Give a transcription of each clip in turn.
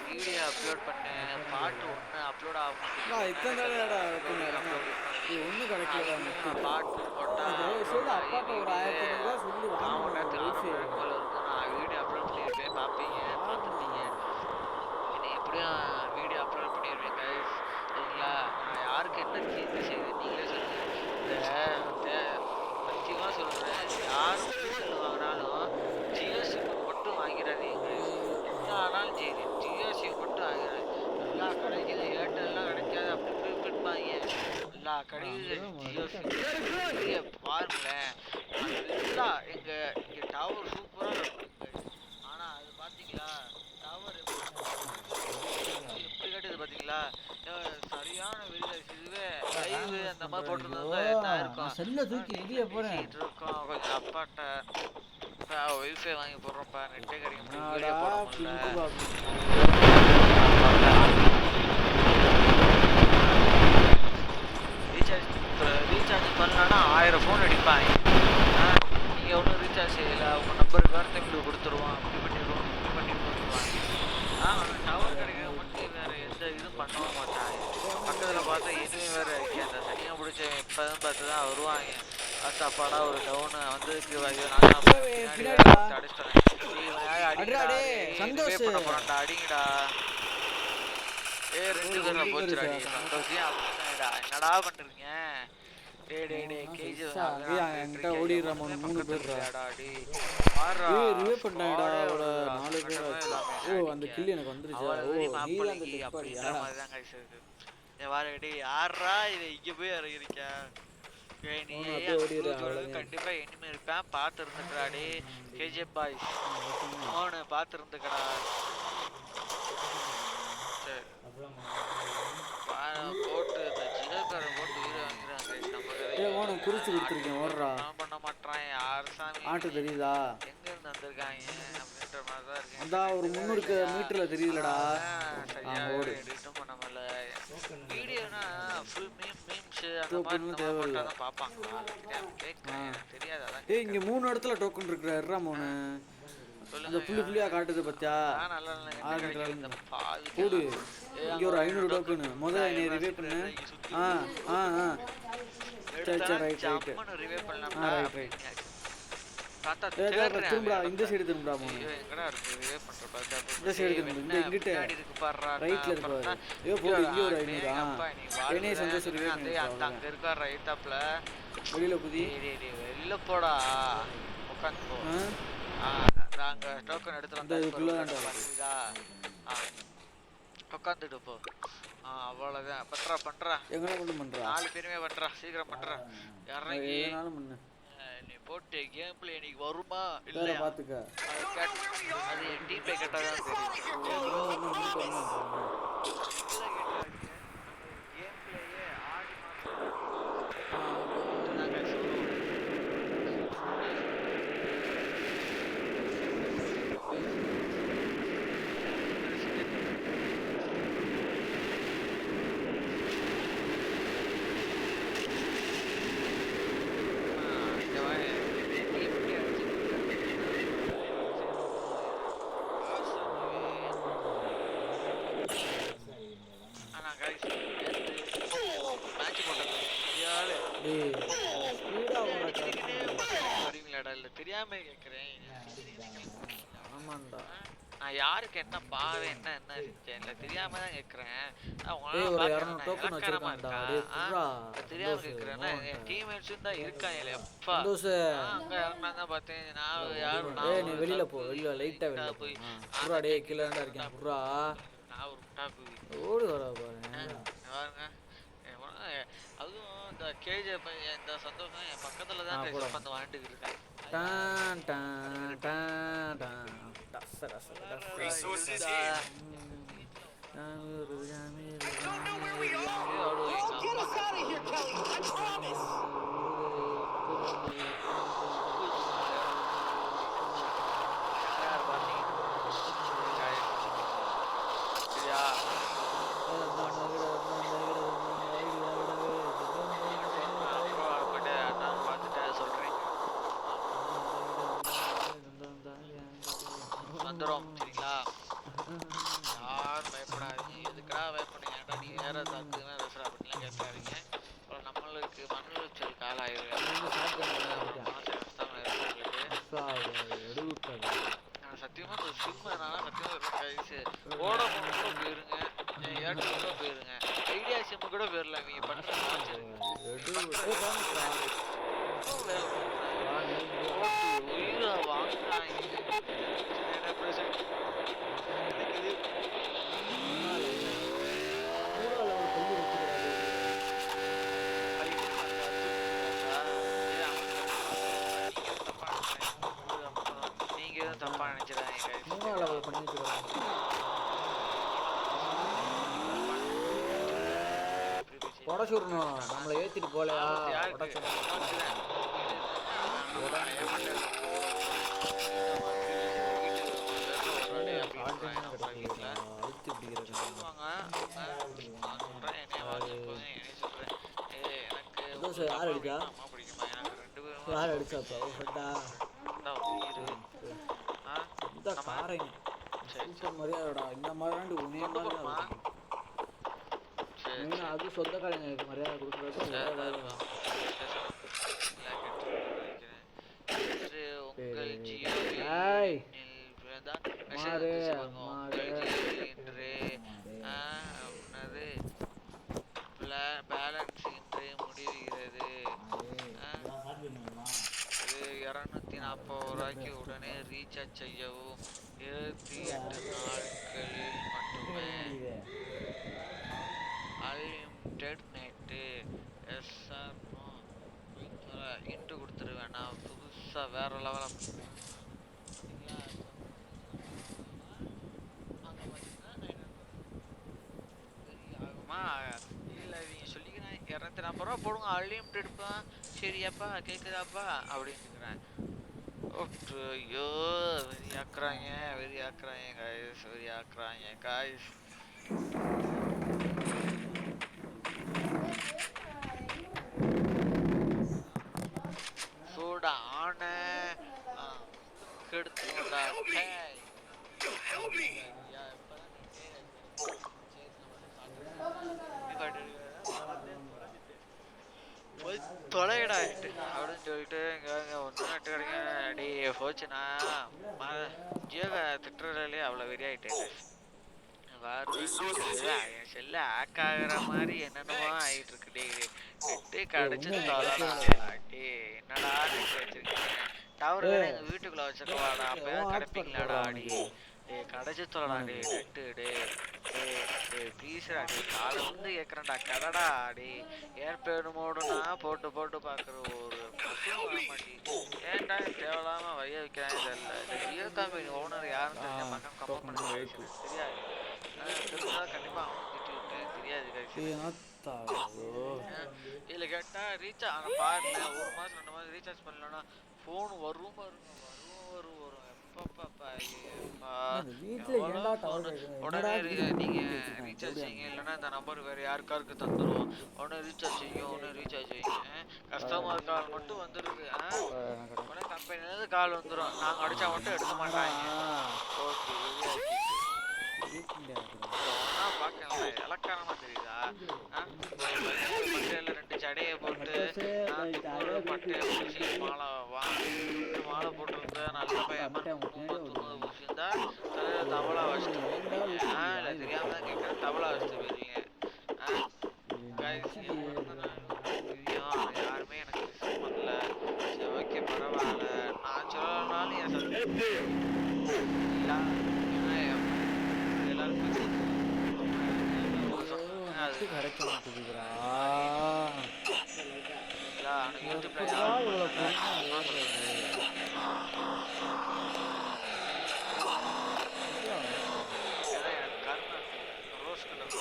Video upload பண்ணேன், பாட்டு ஒன்று அப்லோட் ஆக மாட்டேங்குது. பாட்டு போட்டால் அப்லோட் ஆகி வீடியோ காமன் நேரத்துக்கு 1/2 மணி நேரத்துக்கு மேலே இருக்கும். நான் வீடியோ அப்லோட் பண்ணியிருப்பேன், பார்ப்பீங்க, பார்த்துருப்பீங்க. என்னை எப்படியும் வீடியோ அப்லோட் பண்ணிடுவேன் கைஸ், சரிங்களா? நான் யாருக்கு என்ன தீங்கு செய்யுது நீங்களே சொல்லுங்கள். இந்த சத்தியமாக சொல்கிறேன், யார் செல்லு வாங்கினாலும் ஜியோ சிம் மட்டும் வாங்கிடாதீங்க கைஸ். என்ன ஆனாலும் சரி, ஜியோ சிம் மட்டும் வாங்கிடாது. எல்லா கிடைக்குது, ஏர்டெல்லாம் கிடைக்காது, அப்படி இப்படி இப்படிப்பாங்க. எல்லா கிடைக்குது ஜியோ சிம் பாருங்களேன். நல்லா இங்கே டவர் சூப்பராக இருக்கும். ஆனால் அது பார்த்தீங்களா, டவர் எப்படி கட்டுது பார்த்தீங்களா? சரியான வெளியில இதுவே லைவ் அந்த மாதிரி போட்டிருந்தவங்க என்ன இருக்கும், இருக்கோம் கொஞ்சம் அப்பாட்ட ஒய்ஃபை வாங்கி போடுறோம்ப்பா, நெட்டே கிடைக்கும், வீடியோ போட முடியல. ரீசார்ஜ் பண்ணலான்னா 1000 ஃபோன் அடிப்பாங்க. நீங்கள் ஒன்றும் ரீசார்ஜ் செய்யலை, உங்கள் நம்பருக்கு வேறு டைமில் கொடுத்துருவோம், அப்படி பண்ணிடுவோம், இப்படி பண்ணிடுவோம். ஆனால் டவர் கிடைக்கிற மட்டும் வேறு எந்த இதுவும் பண்ணவும் மாட்டாங்க. பக்கத்தில் பார்த்தா எதுவும் வேறு இருக்கு, அந்த தனியாக பிடிச்ச இப்போ தான் பார்த்து தான் வருவாங்க. சாப்பாடாக ஒரு டவுனு வந்து நான் அடிச்சிட்டேன். பண்ண போறான்டா, அடிங்கடா. 2 பேரும் போச்சுடா. சந்தோஷம் அப்படின்னா என்னடா பண்றீங்க? யாரா இதை இங்க போய் இறங்கிருக்க? கண்டிப்பா இனிமே இருப்பேன், பார்த்து இருந்துக்கடாடி. கேஜிஎஃப் பாய்ஸ் மோனு பார்த்து இருந்துக்கடா. போட்டு இந்த ஜியோக்காரன் போட்டு உயிரை வாங்கிறாங்க. குறிச்சு கொடுத்துருக்கேன், ஓடுறா பண்ண மாட்டான். யார் சாமி ஆட்டு தெரியுதா? எங்க இருந்து வந்திருக்காங்க அப்படின்ற மாதிரி தான் இருக்கேன். அதான் ஒரு 300 மீட்டர்ல தெரியுதுலடா. சரியா எடிட்டும் பண்ண முடியல. வீடியோனா ஃபுல் மீம்ஸ் அந்த மாதிரி தேவையில்லை தான் பார்ப்பாங்களா? தெரியாது. அதான் ஏய், இங்க 3 இடத்துல டோக்கன் இருக்குறா மோனு. அந்த புள்ளி புள்ளியா காட்டுது பாத்தியா? போடு. இங்க ஒரு 500 டோக்கன். முதல்ல என்னை ரிவே பண்ணு. சரி ரைட் ரிவே பண்ணலாம்டா. ரைட் திரும்புடா, இந்த சைடு திரும்புடா மோனு. எங்கடா இருக்கு ரிவே பண்ற பாத்தா? இந்த சைடு திரும்பு, இந்த இங்கிட்ட இருக்கு பாறா. ரைட்ல இருக்கு பாரு. ஏ போடு, இங்க ஒரு 500. என்னைய சந்தோஷம் ரிவே பண்ணு. அங்க இருக்க ரைட் டாப்ல வெளியில குதி. வெளியில போடா. உட்காந்து போ. நாங்க டோக்கன் எடுத்து வந்தா உட்காந்துட்டு போ. அவ்வளவுதான். பண்றா எங்கன பண்றா? 4 பேருமே பண்றா, சீக்கிரம் பண்றா. இறங்கி என்னால பண்ணு. நீ போட்டு கேம் பிளே இன்னைக்கு வருமா இல்ல பாத்துக்க. அது டீம் பிளே கேட்டா தான் தெரியும். தெரியாம கேக்குறேன். ஆமாண்டா, நான் யாருக்கு என்ன பாவே என்ன செஞ்சேன் இல்ல தெரியாம தான் கேக்குறேன். தெரியாம கேக்குறேன். என் டீம்மேட்ஸும் தான் இருக்காங்க. எப்பா அங்க இறங்கினா தான் பார்த்தேன். நான் யாரும் வெளியில போ, வெளியில லைட்டா வெளியில போய் புறா டே கீழ தான் இருக்கேன். புறா நான் ஒரு முட்டாக்கு ஓடி வரா பாருங்க. அதுவும் இந்த கேஜே இந்த சந்தோஷம் என் பக்கத்துல தான் உட்காந்து வாங்கிட்டு இருக்கேன். டான் டான் டான் டான் டஸ் டஸ் டஸ். Resources here. Don't know where we are. Get us out of here, Kelly. I promise. சொல்றேன். வந்துரும் சரிங்களா? யாரும் பயப்படாதீங்க. எதுக்குடா பயப்படுறீங்க? ஏன்டா நீ வேற தாக்குனா பேசுற அப்படின்லாம் கேட்காதீங்க. அப்புறம் நம்மளுக்கு மன உளைச்சலுக்கு ஆளாயிருவேன். அப்புறம் மனசு கஷ்டமா இருக்கும் உங்களுக்கு. நான் சத்தியமா இந்த சிம் நான் சத்தியமா வோடாஃபோன் கூட போயிருங்க, ஏர்டெல் கூட போயிருங்க, ஐடியா சிம் கூட போயிடல. இவங்க பண்ற டார்ச்சர் போட்டு உயிரை வாங்குறாங்க. நீங்க எதுவும் தப்பா நினைச்சிடாதீங்க. உடச்சுடணும் நம்மளை ஏத்திட்டு போலையா யார் அடிச்சா யார் அடிச்சாப்பா இந்த காரைங்க மரியாதைடா இந்த மாதிரி உனே அது சொந்த கலைஞருக்கு மரியாதை கொடுக்குறது உங்கள் ஜியோ பேலன்ஸ் இன்று முடிவுகிறது. 240 ரூபாய்க்கு உடனே ரீசார்ஜ் செய்யவும். 28 நாட்களில் மட்டுமே. Unlimited net. Yes sir no இன்ட்டு கொடுத்துருவேன். நான் புதுசாக வேற லெவலில் ஆகுமா இல்லை இவங்க சொல்லிக்கிறேன் 240 ரூபா போடுங்க அன்லிமிட்டெட்ப்பா. சரியாப்பா கேட்குதாப்பா அப்படின்னுக்கிறேன். ஐயோ வெறியாக்குறாங்க காய்ஸ். சூடா ஆன கெடுத்துடா. தொலைடாயிட்டு அப்படின்னு சொல்லிட்டு இங்கே ஒன்று நட்டு கிடைக்க அடி போச்சுன்னா ஜியோவை திட்டுறதுலேயே அவ்வளோ வெறியாயிட்டேன். என் செல்ல ஹேக் ஆகிற மாதிரி என்னென்னமோ ஆகிட்டு இருக்கு. நெட்டு கடைச்சி தொலைடா. அடி என்னடா நெட்டு வச்சிருக்கீங்க? டவர் எங்கள் வீட்டுக்குள்ளே வச்சுக்கவாடா அப்போ கிடைப்பீங்களாடா? அடி கடைச்சி தொலைடா நெட்டு ப்ளீஸ்டா காலை வந்து கேட்குறேன்டா கடடா. அடி ஏர்பேடு மோடுனா போட்டு பார்க்குற ஒரு மாட்டி ஏன்டா தேவையில்லாம வைய வைக்கிறாங்க தெரியல. இந்த ஜியோ கம்பெனி ஓனர் யாருன்னு தெரிஞ்ச பக்கம் கம்பெனி பண்ணி தெரியாது. தெரிஞ்சா கண்டிப்பாக அவனும் திட்டி விட்டேன் தெரியாது. இதில் கேட்டால் ரீசார்ஜ் ஆனால் பாருங்க 1 மாதம் 2 மாதம் ரீசார்ஜ் பண்ணலன்னா ஃபோன் வரும் உடனே நீங்க ரீசார்ஜ் செய்யுங்க இல்லைன்னா இந்த நம்பர் வேற யாருக்காருக்கு தந்துடும். உடனே ரீசார்ஜ் செய்யுங்க. கஸ்டமர் கால் மட்டும் வந்துடுது. உடனே கம்பெனிலேருந்து கால் வந்துடும். நாங்கள் அடித்தா மட்டும் எடுக்க மாட்டாங்க. ஓகே பார்க்கலாம் இலக்காரமாக தெரியுதா? பட்டையில் 2 சடையை போட்டு பட்டையை பூசி மாலை போட்டுருந்த நல்ல பையன் பூசியிருந்தா தவளா வச்சுட்டு போயிருவீங்க. இல்லை தெரியாம தான் கேட்குறேன். தவளா வச்சுட்டு போயிருவீங்க. யாருமே எனக்கு டிஸ்டர்ப் பண்ணல. சரி ஓகே பரவாயில்ல. நான் சொல்லனாலும் என் எல்லாருக்கும் அது கிடைக்க மாட்டேங்குதுடா. ரோஸ் கலர்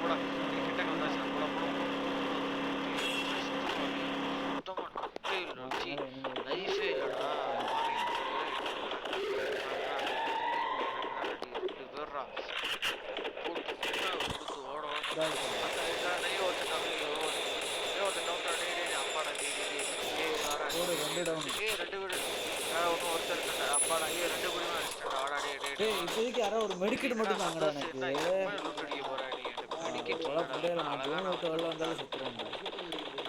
போட கிட்ட வந்தாச்சு. லைஃபே இல்லடா. போடு 2 டவுன். ஏய் 2 வீடு ஒன்று ஒருத்தர் இருக்கா அப்பாடா. ஏய் 2 குடிமா அடிச்சிட்டா வாடா. டே இப்போதைக்கு யாரோ ஒரு மெடிக்கெட் மட்டும் தாங்கடா எனக்கு. லூட் அடிக்க போறாடி. எனக்கு போல புரியல, நான் ஜோன் விட்டு வெளில வந்தாலும் செத்துருவேன்டா.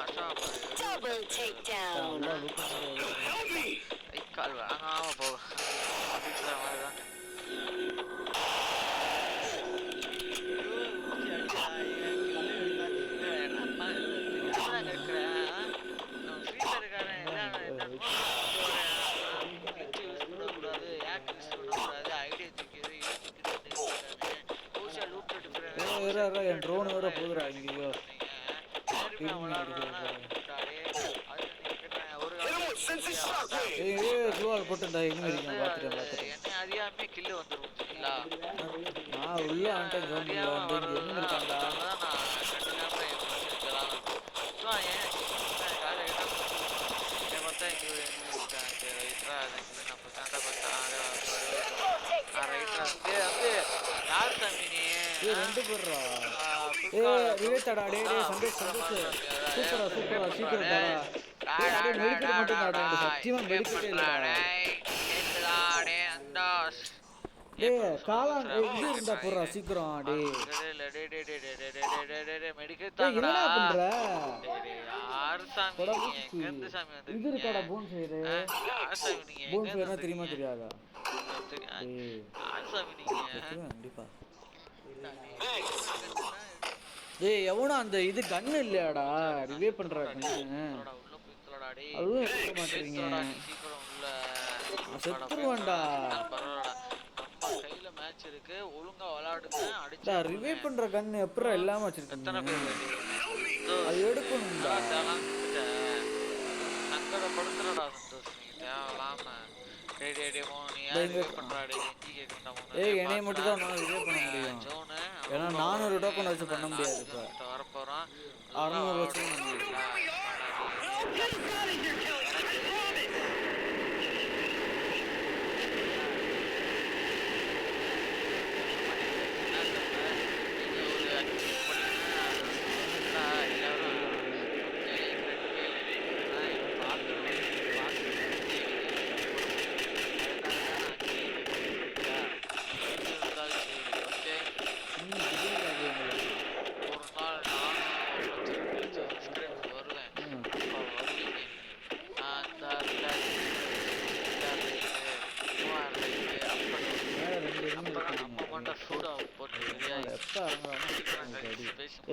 ஆஷா பாரு. Double takedown. நல்லா லூட் பண்ணுறது. கால் வாங்காம போ. அப்படின்ற மாதிரி தான். என் ட்ரோன் வேற போகுதுடா இங்கேயோ. குளோவால் போட்டுடா. எங்க இருக்கீங்க பாத்துட்டேன். என்ன அறியாமே கில்லு வந்துரும் சரிங்களா. நான் உள்ள வந்துட்டேன். ஜோன்ல வந்து எங்க இருக்கான்டா. ரெண்டு பேர்ரா. விவேத்தாடா. டே சந்தோஷ் சூப்பரா சீக்கிரம் மெடிக்கல் மட்டும் தாடா. சத்தியமா மெடிக்கல் இல்லடா. காளான் இது இருந்தா போறா சீக்கிரம். என்னடா பண்ற? இது இருக்காடா போன் ஃபயர். போன் ஃபயர்னா தெரியுமா தெரியாதா? கண்டிப்பா. ஏய் எவனோ அந்த இது கன்னு இல்லையாடா ரிவே பண்ற கன்னு. அதுவும் எடுக்க மாட்டீங்க. செத்துருவான்டா. கையில மேட்ச் இருக்கு ஒழுங்கா விளையாடுங்க. அடிச்சா ரிவே பண்ற கன்னு எப்பற இல்லாம வச்சிருக்கீங்க. அது எடுக்கணும்டா. சங்கடப்படுத்துறடா சந்தோஷ் நீ தேவலாம. டேய் மோ நீ யாரு பண்றாடே நீ கேக்குறடா மோ. ஏய் என்னைய மட்டும் தான் நான் ரிவே பண்ண முடியும். ஏன்னா 400 டோக்கன் வச்சு பண்ண முடியாது. இப்ப வர போறோம் 600 வச்சு பண்ண முடியும்.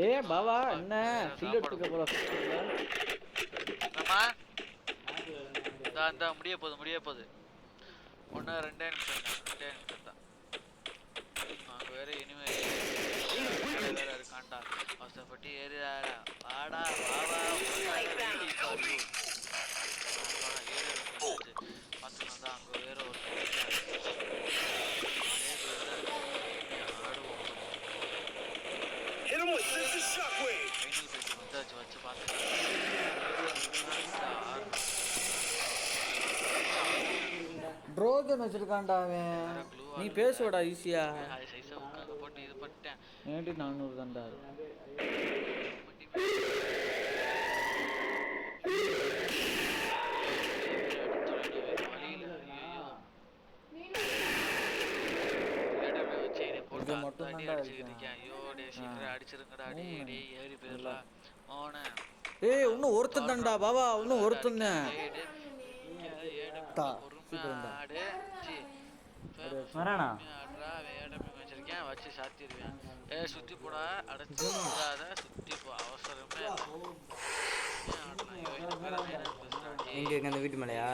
ஏ பாவா என்ன கில் எடுத்துக்க போற அம்மா தான் முடிய போகுது 1 2 நிமிஷம் தான். அங்க வேற இனிமே வேற இருக்கான்டா. அவசரப்பட்டு ஏறிடாடா. வாடா வாவா பார்த்தா அங்க வேற ஒரு வச்சு பார்த்து ட்ரோகன் வச்சிருக்கான்டா அவன். நீ பேசுவடா ஈஸியா. போட்டு இது பண்ணிட்டேன். 400 தான்டா. ஏய் இன்னும் ஒருத்தன் தான்டா பாவா. இன்னும் ஒருத்தன் தான். வரானா வச்சு சாத்திடுவேன். சுத்தி போடா அடைச்சு சுத்தி போ. அவசரமே எங்க இருக்கு அந்த வீட்டு மேலையா?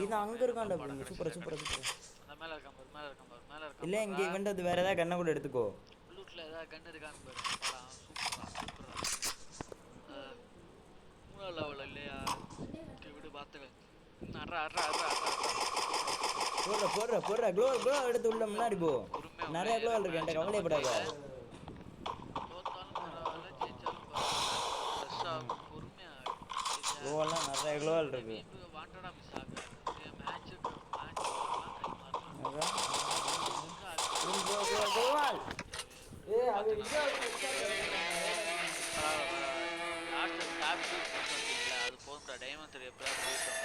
இது அங்க இருக்கான்டா. சூப்பரா மேல இருக்கான் பாரு. இல்ல இங்க இவன்ட அது வேற ஏதாவது கண்ணை கூட எடுத்துக்கோ. ப்ளூட்ல ஏதாவது கண்ணு இருக்கான்னு பாரு. சூப்பரா மூணாவது லெவல் இல்லையா? விடு பாத்துக்க. போடுற க்ளோ எடுத்து உள்ள முன்னாடி போ. நிறைய க்ளோ இருக்கு என்கிட்ட, கவலைப்படாத. க்ளோலாம் நிறைய க்ளோ இருக்கு. போதும்டா டைமண்ட் 3 எப்போ போயிட்டோம்.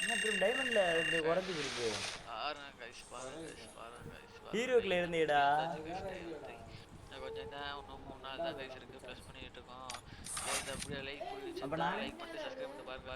என்ன ப்ரோ டைமண்ட்ல இந்த குறைஞ்சி இருக்கு பாருங்க கைஸ் ஹீரோக்குல இருந்தேடா கொஞ்சம் தான் இன்னும் 3 நாள் தான் கைஸ் இருக்கு ப்ளஸ் பண்ணிட்டு இருக்கோம். அப்படியே லைக் பிடிச்சிருந்தா அப்ப நான் லைக் பண்ணிட்டு சப்ஸ்கிரைப் பண்ணிட்டு பாருங்க.